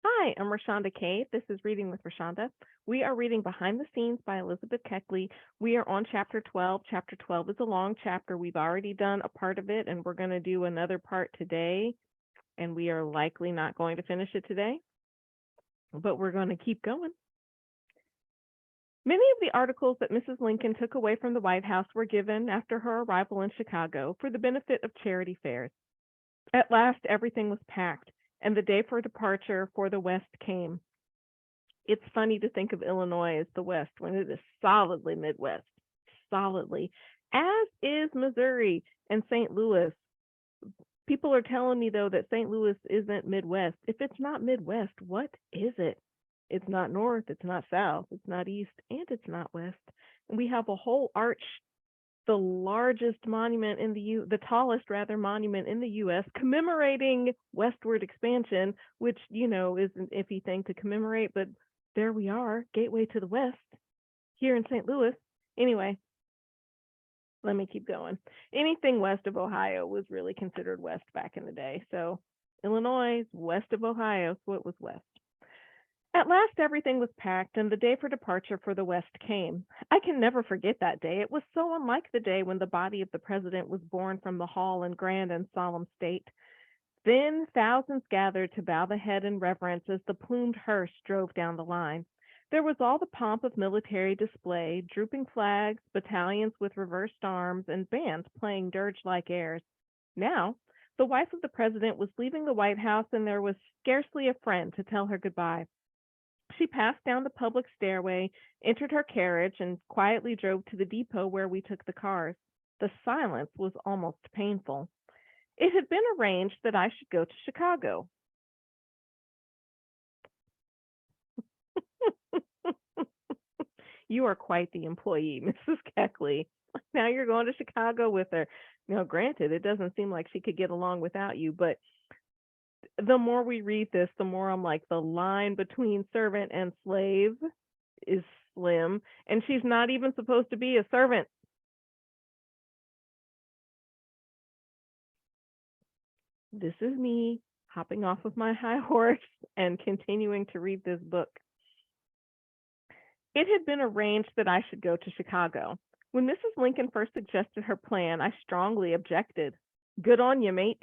Hi, I'm Rashonda Kate. This is Reading with Rashonda. We are reading Behind the Scenes by Elizabeth Keckley. We are on chapter 12. Chapter 12 is a long chapter. We've already done a part of it, and we're going to do another part today. And we are likely not going to finish it today, but we're going to keep going. Many of the articles that Mrs. Lincoln took away from the White House were given after her arrival in Chicago for the benefit of charity fairs. At last, everything was packed, and the day for departure for the West came. It's funny to think of Illinois as the West when it is solidly Midwest, solidly, as is Missouri and St. Louis. People are telling me, though, that St. Louis isn't Midwest. If it's not Midwest, what is it? It's not North, it's not South, it's not East, and it's not West. And we have a whole arch, the largest monument in the tallest rather monument in the U.S. commemorating westward expansion, which, is an iffy thing to commemorate, but there we are, gateway to the West here in St. Louis. Anyway, let me keep going. Anything west of Ohio was really considered west back in the day. So Illinois is west of Ohio, so it was west. At last, everything was packed, and the day for departure for the West came. I can never forget that day. It was so unlike the day when the body of the president was borne from the hall in grand and solemn state. Then thousands gathered to bow the head in reverence as the plumed hearse drove down the line. There was all the pomp of military display, drooping flags, battalions with reversed arms, and bands playing dirge-like airs. Now, the wife of the president was leaving the White House, and there was scarcely a friend to tell her goodbye. She passed down the public stairway, entered her carriage, and quietly drove to the depot where we took the cars. The silence was almost painful. It had been arranged that I should go to Chicago. You are quite the employee, Mrs. Keckley. Now you're going to Chicago with her. Now, granted, it doesn't seem like she could get along without you, but the more we read this, the more I'm like, the line between servant and slave is slim, and she's not even supposed to be a servant. This is me hopping off of my high horse and continuing to read this book. It had been arranged that I should go to Chicago. When Mrs. Lincoln first suggested her plan, I strongly objected. Good on you, mate.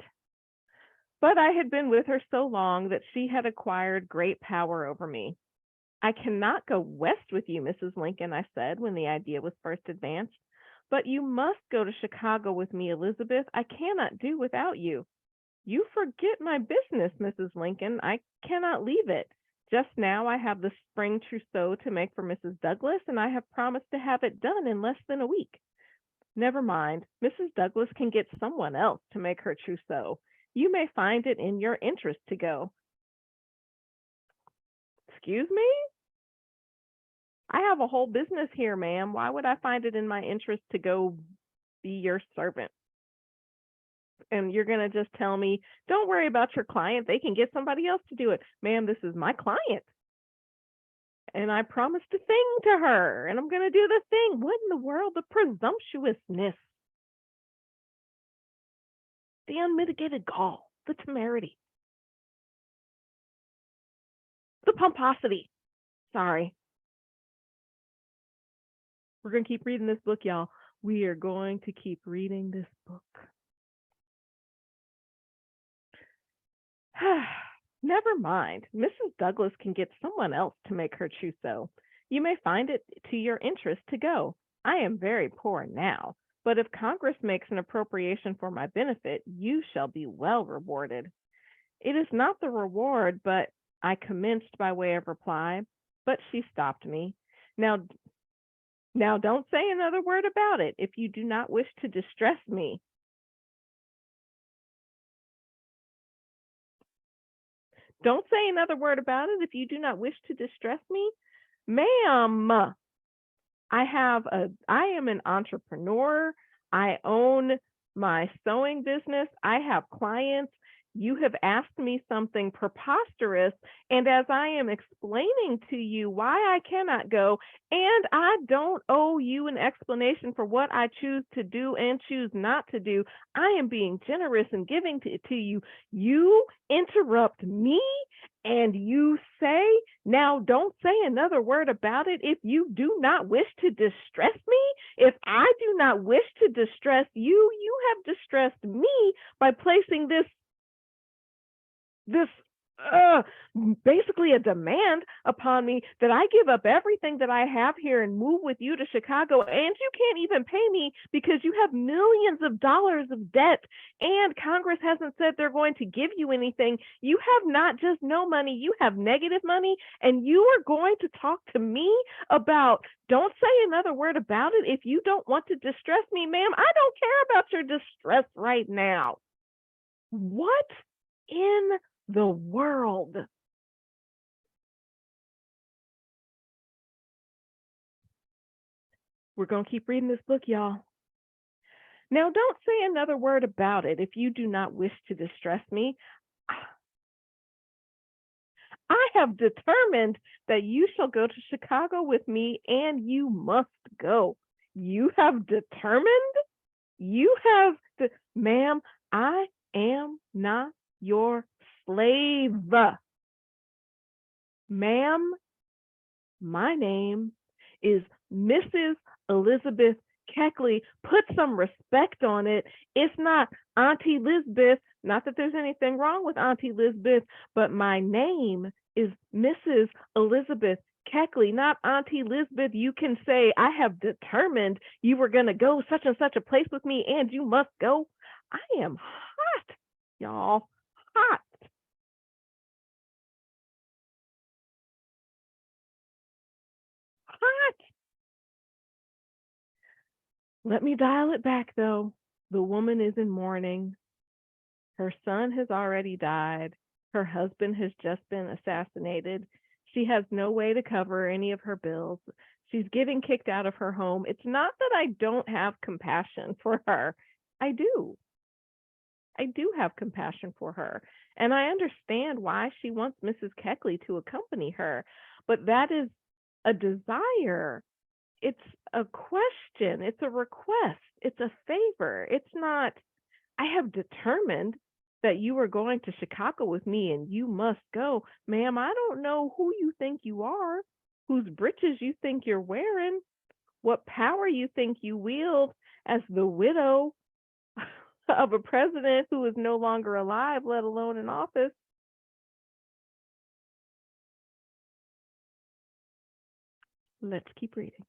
But I had been with her so long that she had acquired great power over me. I cannot go west with you, Mrs. Lincoln, I said when the idea was first advanced. But you must go to Chicago with me, Elizabeth. I cannot do without you. You forget my business, Mrs. Lincoln. I cannot leave it. Just now I have the spring trousseau to make for Mrs. Douglas, and I have promised to have it done in less than a week. Never mind. Mrs. Douglas can get someone else to make her trousseau. You may find it in your interest to go. Excuse me? I have a whole business here, ma'am. Why would I find it in my interest to go be your servant? And you're going to just tell me, don't worry about your client. They can get somebody else to do it. Ma'am, this is my client. And I promised a thing to her, and I'm going to do the thing. What in the world? The presumptuousness, the unmitigated gall, the temerity, the pomposity. Sorry. We're going to keep reading this book, y'all. We are going to keep reading this book. Never mind. Mrs. Douglas can get someone else to make her trousseau. You may find it to your interest to go. I am very poor now, but if Congress makes an appropriation for my benefit, you shall be well rewarded. It is not the reward, but I commenced by way of reply, but she stopped me. Now don't say another word about it if you do not wish to distress me. Don't say another word about it if you do not wish to distress me. Ma'am, I am an entrepreneur. I own my sewing business. I have clients. You have asked me something preposterous, and as I am explaining to you why I cannot go, and I don't owe you an explanation for what I choose to do and choose not to do, I am being generous and giving to you. You interrupt me And you say, now don't say another word about it if you do not wish to distress me. If I do not wish to distress you, you have distressed me by placing this uh basically a demand upon me that I give up everything that I have here and move with you to Chicago, and you can't even pay me because you have millions of dollars of debt and Congress hasn't said they're going to give you anything. You have not just no money, you have negative money, and you are going to talk to me about don't say another word about it if you don't want to distress me, ma'am. I don't care about your distress right now. What in the world? We're going to keep reading this book, y'all. Now, don't say another word about it if you do not wish to distress me. I have determined that you shall go to Chicago with me, and you must go. You have determined? You have, ma'am, I am not your slave. Ma'am, my name is Mrs. Elizabeth Keckley. Put some respect on it. It's not Auntie Lisbeth. Not that there's anything wrong with Auntie Lisbeth, but my name is Mrs. Elizabeth Keckley, not Auntie Lisbeth. You can say, I have determined you were going to go such and such a place with me, and you must go. I am hot, y'all. Hot. Hot. Let me dial it back, though. The woman is in mourning. Her son has already died. Her husband has just been assassinated. She has no way to cover any of her bills. She's getting kicked out of her home. It's not that I don't have compassion for her. I do. I do have compassion for her. And I understand why she wants Mrs. Keckley to accompany her. But that is a desire. It's a question. It's a request. It's a favor. It's not, I have determined that you are going to Chicago with me and you must go. Ma'am, I don't know who you think you are, whose breeches you think you're wearing, what power you think you wield as the widow of a president who is no longer alive, let alone in office. Let's keep reading.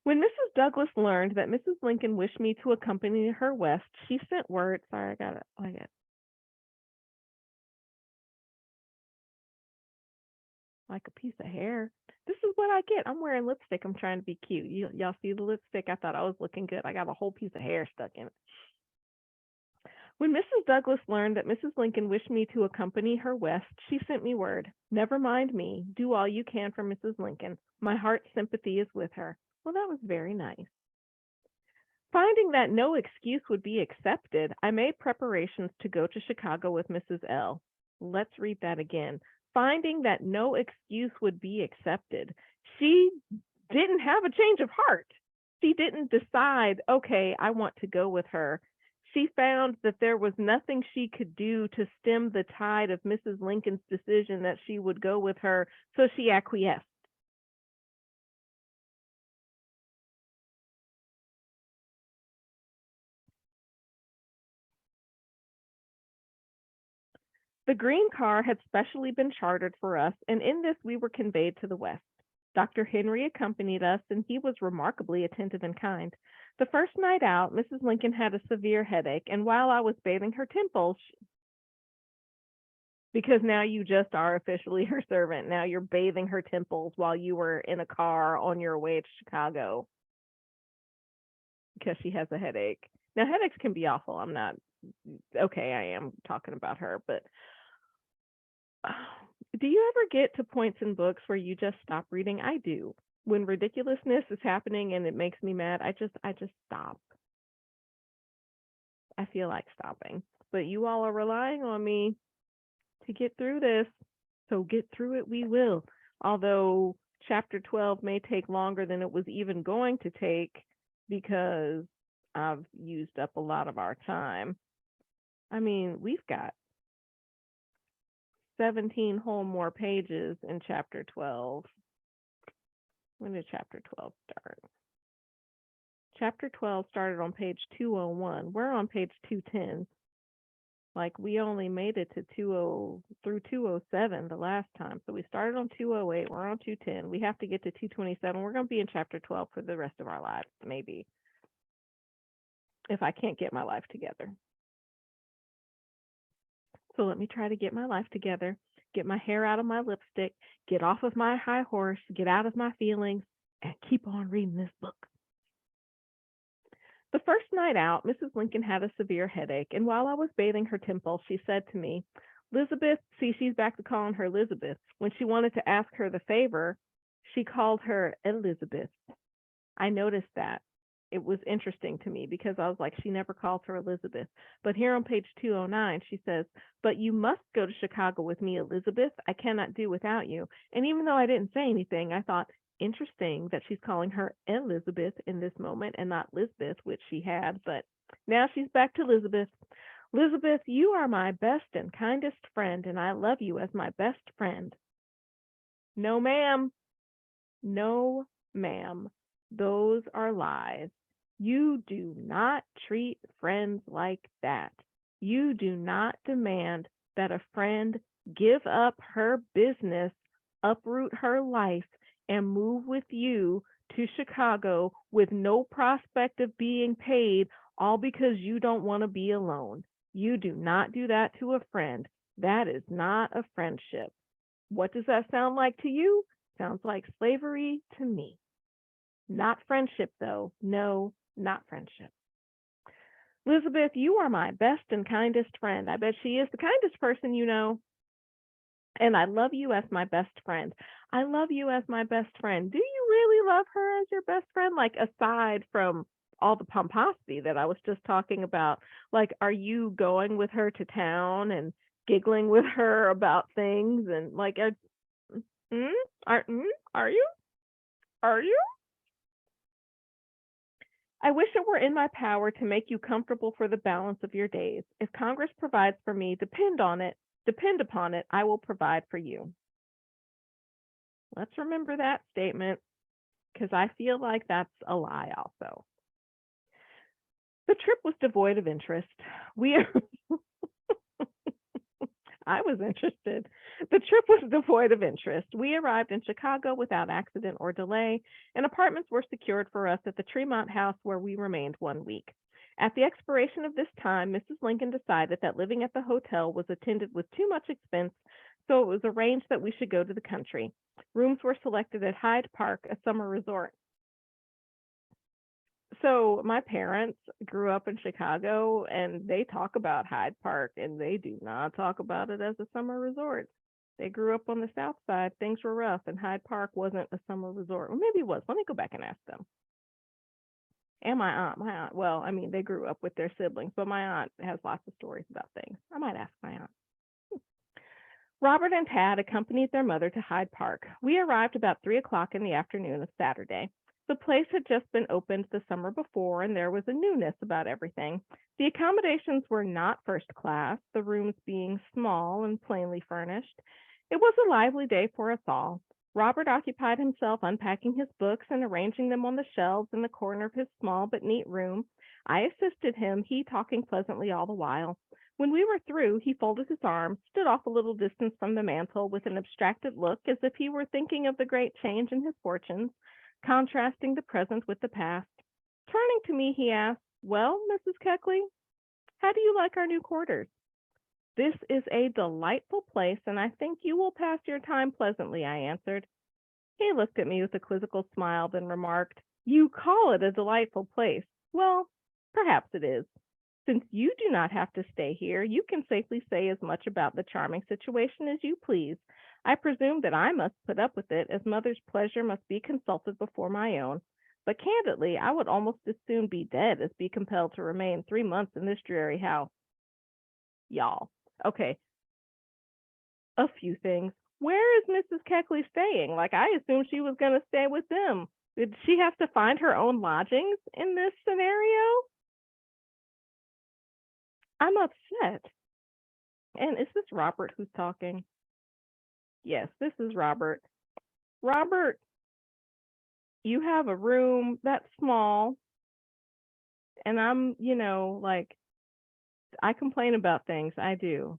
When Mrs. Douglas learned that Mrs. Lincoln wished me to accompany her west, she sent word. Sorry, I got it. Like a piece of hair. This is what I get. I'm wearing lipstick. I'm trying to be cute. Y'all see the lipstick? I thought I was looking good. I got a whole piece of hair stuck in it. When Mrs. Douglas learned that Mrs. Lincoln wished me to accompany her west, she sent me word. Never mind me. Do all you can for Mrs. Lincoln. My heart's sympathy is with her. Well, that was very nice. Finding that no excuse would be accepted, I made preparations to go to Chicago with Mrs. L. Let's read that again. Finding that no excuse would be accepted. She didn't have a change of heart. She didn't decide, okay, I want to go with her. She found that there was nothing she could do to stem the tide of Mrs. Lincoln's decision that she would go with her, so she acquiesced. The green car had specially been chartered for us, and in this we were conveyed to the West. Dr. Henry accompanied us, and he was remarkably attentive and kind. The first night out, Mrs. Lincoln had a severe headache, and while I was bathing her temples, because now you just are officially her servant, now you're bathing her temples while you were in a car on your way to Chicago because she has a headache. Now, headaches can be awful. I'm not, okay, I am talking about her, but do you ever get to points in books where you just stop reading? I do. When ridiculousness is happening and it makes me mad, I just stop. I feel like stopping. But you all are relying on me to get through this. So get through it we will. Although chapter 12 may take longer than it was even going to take because I've used up a lot of our time. I mean, we've got 17 whole more pages in chapter 12. When did chapter 12 start? Chapter 12 started on page 201. We're on page 210. Like, we only made it to through 207 the last time. So we started on 208. We're on 210. We have to get to 227. We're going to be in chapter 12 for the rest of our lives, maybe, if I can't get my life together. So let me try to get my life together, get my hair out of my lipstick, get off of my high horse, get out of my feelings, and keep on reading this book. The first night out, Mrs. Lincoln had a severe headache, and while I was bathing her temple, she said to me, "Elizabeth," see, she's back to calling her Elizabeth. When she wanted to ask her the favor, she called her Elizabeth. I noticed that. It was interesting to me because I was like, she never calls her Elizabeth. But here on page 209, she says, "But you must go to Chicago with me, Elizabeth. I cannot do without you." And even though I didn't say anything, I thought, interesting that she's calling her Elizabeth in this moment and not Lisbeth, which she had. But now she's back to Elizabeth. "Elizabeth, you are my best and kindest friend, and I love you as my best friend." No, ma'am. No, ma'am. Those are lies. You do not treat friends like that. You do not demand that a friend give up her business, uproot her life, and move with you to Chicago with no prospect of being paid, all because you don't want to be alone. You do not do that to a friend. That is not a friendship. What does that sound like to you? Sounds like slavery to me. Not friendship, though. No, not friendship. "Elizabeth, you are my best and kindest friend." I bet she is the kindest person you know. "And I love you as my best friend." I love you as my best friend. Do you really love her as your best friend? Like, aside from all the pomposity that I was just talking about, like, are you going with her to town and giggling with her about things and like, mm, are you? Are you? "I wish it were in my power to make you comfortable for the balance of your days. If Congress provides for me, depend upon it, I will provide for you." Let's remember that statement because I feel like that's a lie also. The trip was devoid of interest. We I was interested. The trip was devoid of interest. We arrived in Chicago without accident or delay, and apartments were secured for us at the Tremont House, where we remained 1 week. At the expiration of this time, Mrs. Lincoln decided that living at the hotel was attended with too much expense, so it was arranged that we should go to the country. Rooms were selected at Hyde Park, a summer resort. So my parents grew up in Chicago, and they talk about Hyde Park, and they do not talk about it as a summer resort. They grew up on the South Side. Things were rough, and Hyde Park wasn't a summer resort. Or maybe it was. Let me go back and ask them. And my aunt, well, I mean, they grew up with their siblings, but my aunt has lots of stories about things. I might ask my aunt. Robert and Tad accompanied their mother to Hyde Park. We arrived about 3 o'clock in the afternoon of Saturday. The place had just been opened the summer before, and there was a newness about everything. The accommodations were not first class, the rooms being small and plainly furnished. It was a lively day for us all. Robert occupied himself unpacking his books and arranging them on the shelves in the corner of his small but neat room. I assisted him, he talking pleasantly all the while. When we were through, he folded his arms, stood off a little distance from the mantel with an abstracted look as if he were thinking of the great change in his fortunes, contrasting the present with the past. Turning to me, he asked, "Well, Mrs. Keckley, how do you like our new quarters?" "This is a delightful place, and I think you will pass your time pleasantly," I answered. He looked at me with a quizzical smile, then remarked, "You call it a delightful place. Well, perhaps it is. Since you do not have to stay here, you can safely say as much about the charming situation as you please. I presume that I must put up with it, as mother's pleasure must be consulted before my own. But candidly, I would almost as soon be dead as be compelled to remain 3 months in this dreary house." Y'all. Okay, a few things. Where is Mrs. Keckley staying? Like, I assumed she was going to stay with them. Did she have to find her own lodgings in this scenario? I'm upset. And is this Robert who's talking? Yes, this is Robert. Robert, you have a room that's small, and like, I complain about things. I do.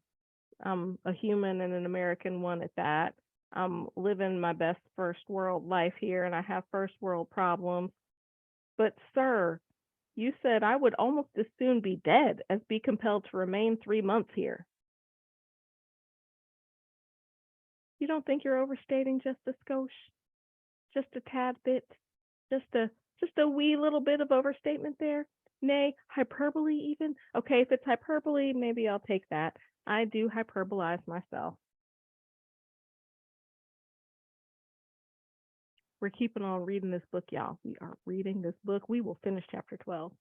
I'm a human and an American one at that. I'm living my best first world life here, and I have first world problems. But, sir, you said I would almost as soon be dead as be compelled to remain 3 months here. You don't think you're overstating just a skosh? Just a tad bit? Just a just a wee little bit of overstatement there? Nay, hyperbole even? Okay, if it's hyperbole, maybe I'll take that. I do hyperbolize myself. We're keeping on reading this book, y'all. We are reading this book. We will finish chapter 12.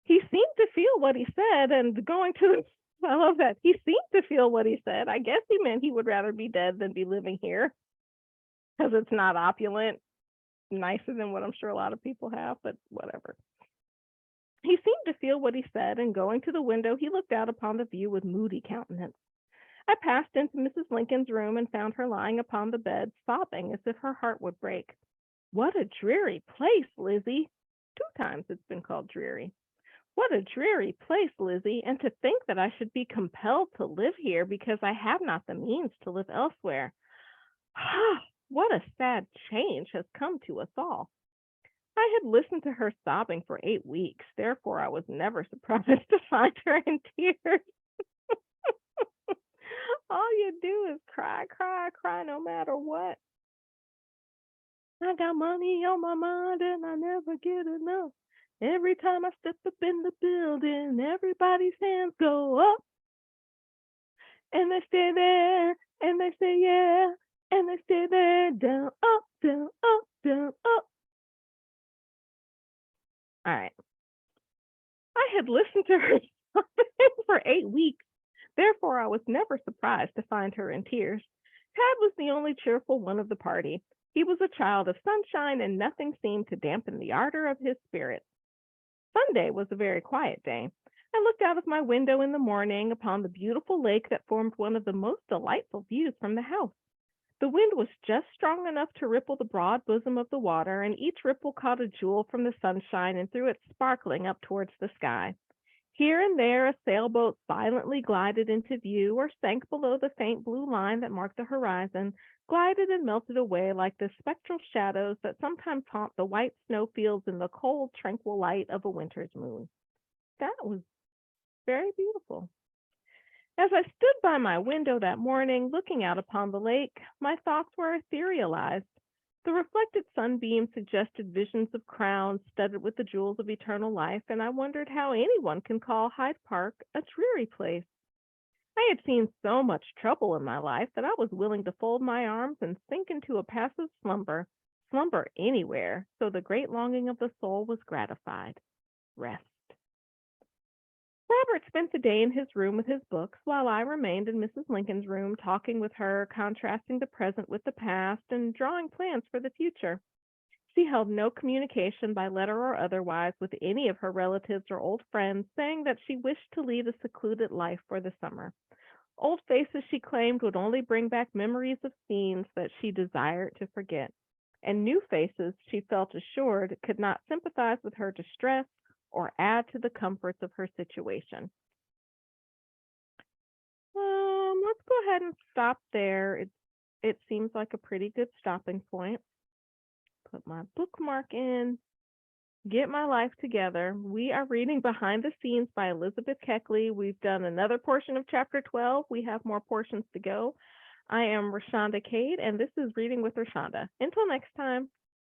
He seemed to feel what he said, and going to I love that. He seemed to feel what he said. I guess he meant he would rather be dead than be living here because it's not opulent, nicer than what I'm sure a lot of people have, but whatever. He seemed to feel what he said, and going to the window, he looked out upon the view with moody countenance. I passed into Mrs. Lincoln's room and found her lying upon the bed, sobbing as if her heart would break. What a dreary place, Lizzie! 2 times it's been called dreary. What a dreary place, Lizzie, and to think that I should be compelled to live here because I have not the means to live elsewhere. What a sad change has come to us all. I had listened to her sobbing for 8 weeks, therefore I was never surprised to find her in tears. All you do is cry, cry, cry, no matter what. I got money on my mind and I never get enough. Every time I step up in the building, everybody's hands go up. And they stay there, and they say yeah, and they stay there, down, up, down, up, down, up. All right. I had listened to her for 8 weeks. Therefore, I was never surprised to find her in tears. Tad was the only cheerful one of the party. He was a child of sunshine, and nothing seemed to dampen the ardor of his spirits. Sunday was a very quiet day. I looked out of my window in the morning upon the beautiful lake that formed one of the most delightful views from the house. The wind was just strong enough to ripple the broad bosom of the water, and each ripple caught a jewel from the sunshine and threw it sparkling up towards the sky. Here and there a sailboat silently glided into view, or sank below the faint blue line that marked the horizon, glided and melted away like the spectral shadows that sometimes haunt the white snowfields in the cold, tranquil light of a winter's moon. That was very beautiful. As I stood by my window that morning, looking out upon the lake, my thoughts were etherealized. The reflected sunbeams suggested visions of crowns studded with the jewels of eternal life, and I wondered how anyone can call Hyde Park a dreary place. I had seen so much trouble in my life that I was willing to fold my arms and sink into a passive slumber anywhere, so the great longing of the soul was gratified. Rest. Robert spent the day in his room with his books, while I remained in Mrs. Lincoln's room, talking with her, contrasting the present with the past, and drawing plans for the future. She held no communication by letter or otherwise with any of her relatives or old friends, saying that she wished to lead a secluded life for the summer. Old faces, she claimed, would only bring back memories of scenes that she desired to forget, and new faces, she felt assured, could not sympathize with her distress or add to the comforts of her situation. Let's go ahead and stop there. It seems like a pretty good stopping point. Put my bookmark in, get my life together. We are reading Behind the Scenes by Elizabeth Keckley. We've done another portion of chapter 12. We have more portions to go. I am Rashonda Cade, and this is Reading with Rashonda. Until next time.